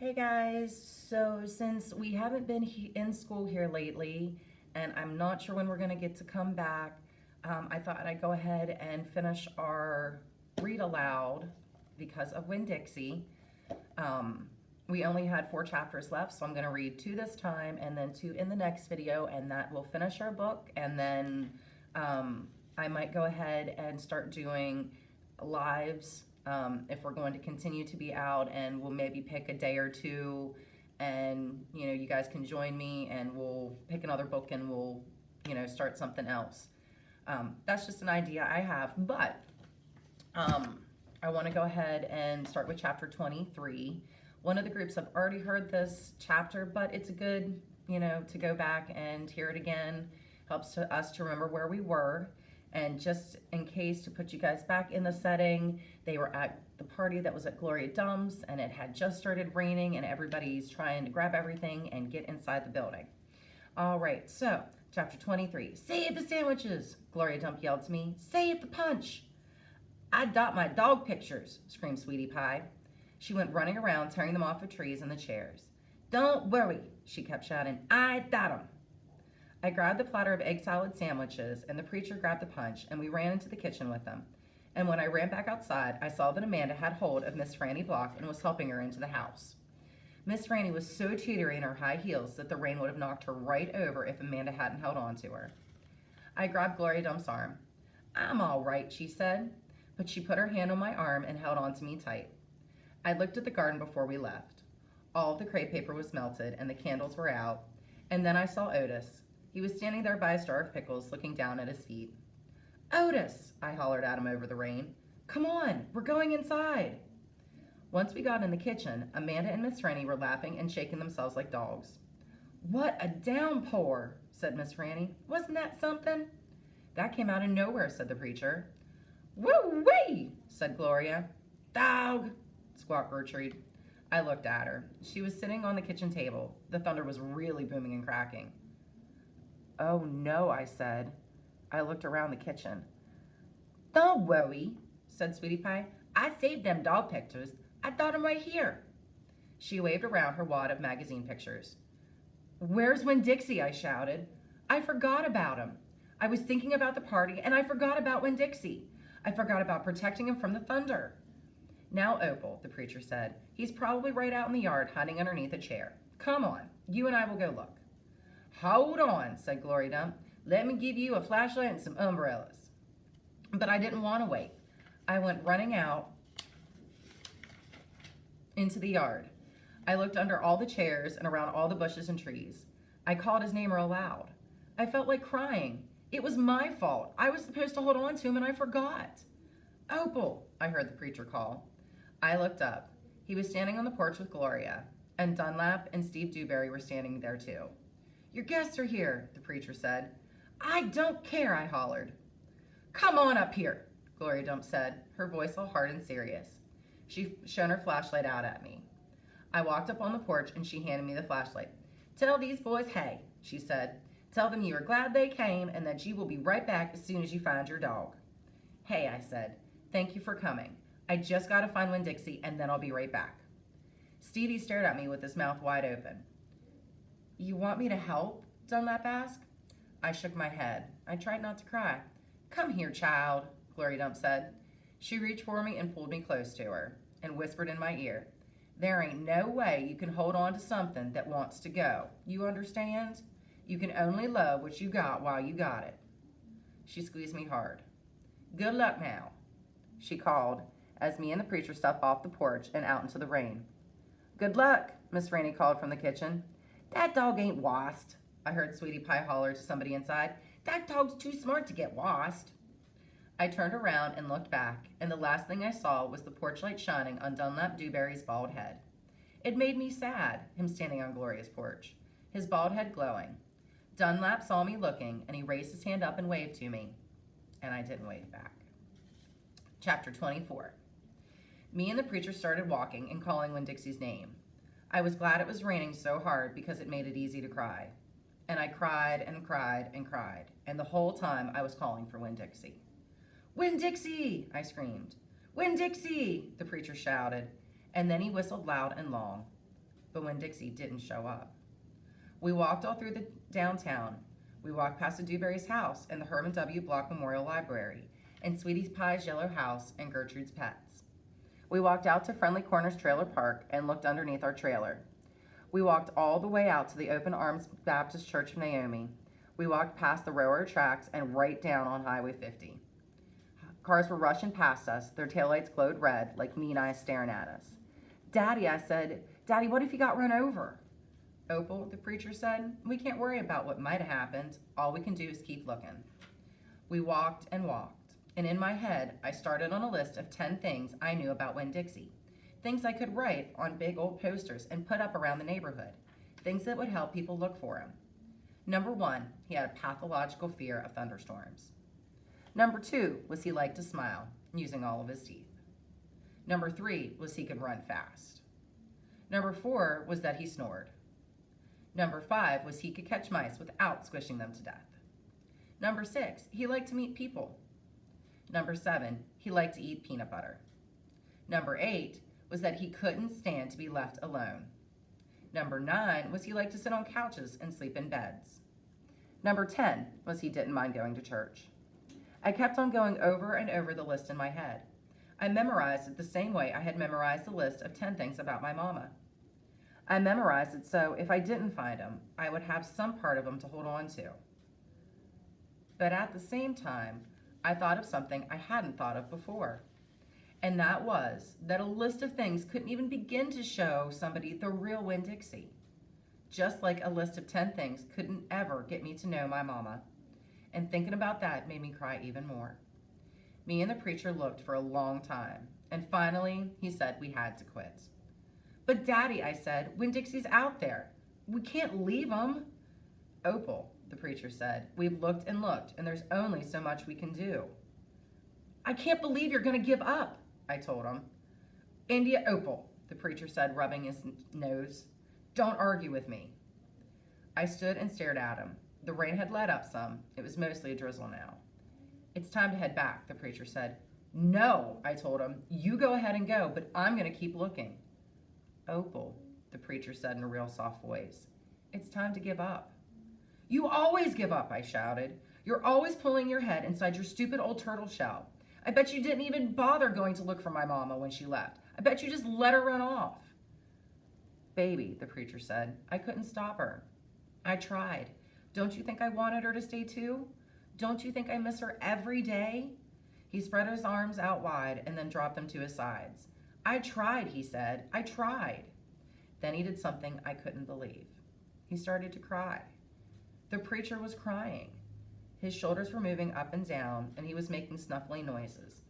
Hey guys, so since we haven't been in school here lately, and I'm not sure when we're going to get to come back, I thought I'd go ahead and finish our read aloud because of Winn Dixie. We only had 4 chapters left, so I'm going to read 2 this time and then 2 in the next video, and that will finish our book. And then I might go ahead and start doing lives if we're going to continue to be out, and we'll maybe pick a day or 2 and you guys can join me and we'll pick another book and we'll start something else. That's just an idea I have, but I want to go ahead and start with chapter 23. One of the groups have already heard this chapter, but it's good to go back and hear it again. Helps us to remember where we were. And just in case, to put you guys back in the setting, they were at the party that was at Gloria Dumb's, and it had just started raining, and everybody's trying to grab everything and get inside the building. All right, so chapter 23. Save the sandwiches, Gloria Dump yelled to me. Save the punch. I dot my dog pictures, screamed Sweetie Pie. She went running around, tearing them off of trees and the chairs. Don't worry, she kept shouting. I dot 'em. I grabbed the platter of egg salad sandwiches, and the preacher grabbed the punch, and we ran into the kitchen with them. And when I ran back outside, I saw that Amanda had hold of Miss Franny Block and was helping her into the house. Miss Franny was so teetery in her high heels that the rain would have knocked her right over if Amanda hadn't held on to her. I grabbed Gloria Dump's arm. I'm all right, she said, but she put her hand on my arm and held on to me tight. I looked at the garden before we left. All of the crepe paper was melted, and the candles were out, and then I saw Otis. He was standing there by a jar of pickles, looking down at his feet. Otis, I hollered at him over the rain. Come on, we're going inside. Once we got in the kitchen, Amanda and Miss Franny were laughing and shaking themselves like dogs. What a downpour, said Miss Franny. Wasn't that something? That came out of nowhere, said the preacher. Woo-wee, said Gloria. Dog, squawked Gertrude. I looked at her. She was sitting on the kitchen table. The thunder was really booming and cracking. Oh no, I said. I looked around the kitchen. Don't worry, said Sweetie Pie. I saved them dog pictures. I got them right here. She waved around her wad of magazine pictures. Where's Winn Dixie? I shouted. I forgot about him. I was thinking about the party, and I forgot about Winn Dixie. I forgot about protecting him from the thunder. Now, Opal, the preacher said. He's probably right out in the yard, hiding underneath a chair. Come on, you and I will go look. Hold on, said Gloria Dump. Let me give you a flashlight and some umbrellas. But I didn't want to wait. I went running out into the yard. I looked under all the chairs and around all the bushes and trees. I called his name real loud. I felt like crying. It was my fault. I was supposed to hold on to him and I forgot. Opal, I heard the preacher call. I looked up. He was standing on the porch with Gloria, and Dunlap and Steve Dewberry were standing there too. Your guests are here, the preacher said. I don't care, I hollered. Come on up here, Gloria Dump said, her voice all hard and serious. She shone her flashlight out at me. I walked up on the porch and she handed me the flashlight. Tell these boys hey, she said. Tell them you are glad they came and that you will be right back as soon as you find your dog. Hey, I said. Thank you for coming. I just got to find Winn Dixie and then I'll be right back. Stevie stared at me with his mouth wide open. You want me to help? Dunlap asked. I shook my head. I tried not to cry. Come here, child, Gloria Dump said. She reached for me and pulled me close to her and whispered in my ear, there ain't no way you can hold on to something that wants to go. You understand? You can only love what you got while you got it. She squeezed me hard. Good luck now, she called as me and the preacher stepped off the porch and out into the rain. Good luck, Miss Franny called from the kitchen. That dog ain't washed, I heard Sweetie Pie holler to somebody inside. That dog's too smart to get washed. I turned around and looked back, and the last thing I saw was the porch light shining on Dunlap Dewberry's bald head. It made me sad, him standing on Gloria's porch, his bald head glowing. Dunlap saw me looking, and he raised his hand up and waved to me, and I didn't wave back. Chapter 24. Me and the preacher started walking and calling Winn Dixie's name. I was glad it was raining so hard because it made it easy to cry. And I cried and cried and cried, and the whole time I was calling for Winn Dixie. Winn Dixie, I screamed. Winn Dixie, the preacher shouted, and then he whistled loud and long. but when Dixie didn't show up. We walked all through the downtown. We walked past the Dewberry's house and the Herman W. Block Memorial Library, and Sweetie Pie's yellow house and Gertrude's Pets. We walked out to Friendly Corners Trailer Park and looked underneath our trailer. We walked all the way out to the Open Arms Baptist Church of Naomi. We walked past the railroad tracks and right down on Highway 50. Cars were rushing past us. Their taillights glowed red like mean eyes staring at us. Daddy, I said, Daddy, what if you got run over? Opal, the preacher said, we can't worry about what might have happened. All we can do is keep looking. We walked and walked, and in my head, I started on a list of 10 things I knew about Winn-Dixie. Things I could write on big old posters and put up around the neighborhood. Things that would help people look for him. Number 1, he had a pathological fear of thunderstorms. Number 2 was he liked to smile, using all of his teeth. Number 3 was he could run fast. Number 4 was that he snored. Number 5 was he could catch mice without squishing them to death. Number 6, he liked to meet people. Number 7, he liked to eat peanut butter. Number 8 was that he couldn't stand to be left alone. Number 9 was he liked to sit on couches and sleep in beds. Number 10 was he didn't mind going to church. I kept on going over and over the list in my head. I memorized it the same way I had memorized the list of 10 things about my mama. I memorized it so if I didn't find him, I would have some part of him to hold on to. But at the same time, I thought of something I hadn't thought of before. And that was that a list of things couldn't even begin to show somebody the real Winn-Dixie. Just like a list of 10 things couldn't ever get me to know my mama. And thinking about that made me cry even more. Me and the preacher looked for a long time, and finally he said we had to quit. But Daddy, I said, Winn-Dixie's out there. We can't leave him. Opal, the preacher said, we've looked and looked, and there's only so much we can do. I can't believe you're going to give up, I told him. India Opal, the preacher said, rubbing his nose. Don't argue with me. I stood and stared at him. The rain had let up some. It was mostly a drizzle now. It's time to head back, the preacher said. No, I told him. You go ahead and go, but I'm going to keep looking. Opal, the preacher said in a real soft voice. It's time to give up. You always give up, I shouted. You're always pulling your head inside your stupid old turtle shell. I bet you didn't even bother going to look for my mama when she left. I bet you just let her run off. Baby, the preacher said, I couldn't stop her. I tried. Don't you think I wanted her to stay too? Don't you think I miss her every day? He spread his arms out wide and then dropped them to his sides. I tried, he said. I tried. Then he did something I couldn't believe. He started to cry. The preacher was crying. His shoulders were moving up and down, and he was making snuffly noises.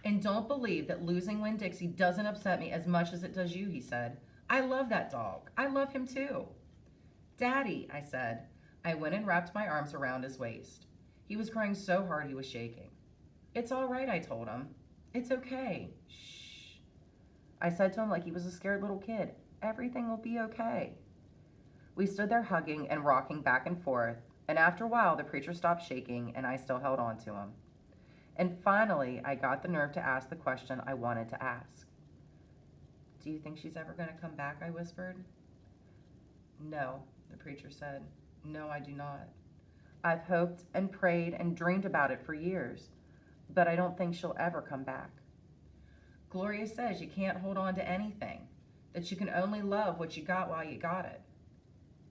And don't believe that losing Winn-Dixie doesn't upset me as much as it does you, he said. I love that dog. I love him too. Daddy, I said. I went and wrapped my arms around his waist. He was crying so hard he was shaking. It's all right, I told him. It's okay. Shh. I said to him like he was a scared little kid. Everything will be okay. We stood there hugging and rocking back and forth, and after a while the preacher stopped shaking and I still held on to him. And finally, I got the nerve to ask the question I wanted to ask. Do you think she's ever going to come back, I whispered. No, the preacher said. No, I do not. I've hoped and prayed and dreamed about it for years, but I don't think she'll ever come back. Gloria says you can't hold on to anything, that you can only love what you got while you got it.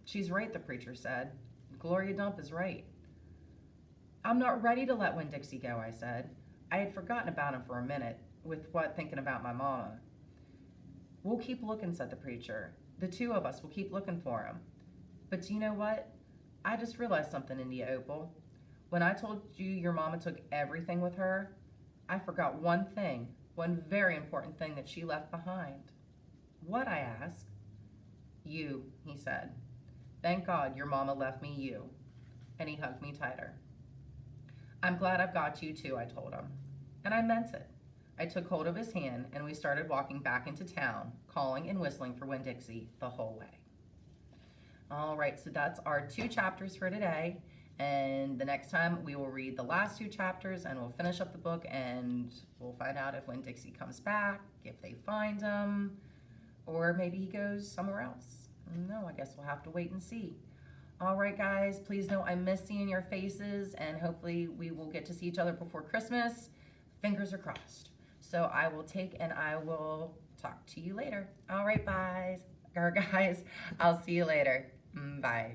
She's right, the preacher said. Gloria Dump is right. I'm not ready to let Winn-Dixie go, I said. I had forgotten about him for a minute, with thinking about my mama. We'll keep looking, said the preacher. The two of us will keep looking for him. But do you know what? I just realized something, India Opal. When I told you your mama took everything with her, I forgot one thing, one very important thing that she left behind. What, I asked. You, he said. Thank God your mama left me you. And he hugged me tighter. I'm glad I've got you too, I told him. And I meant it. I took hold of his hand and we started walking back into town, calling and whistling for Winn-Dixie the whole way. All right, so that's our 2 chapters for today. And the next time we will read the last 2 chapters and we'll finish up the book and we'll find out if Winn-Dixie comes back, if they find him, Or maybe he goes somewhere else. No, I guess we'll have to wait and see. All right, guys, please know I miss seeing your faces, and hopefully we will get to see each other before Christmas. Fingers are crossed. So I will take and I will talk to you later. All right, guys. I'll see you later. Bye.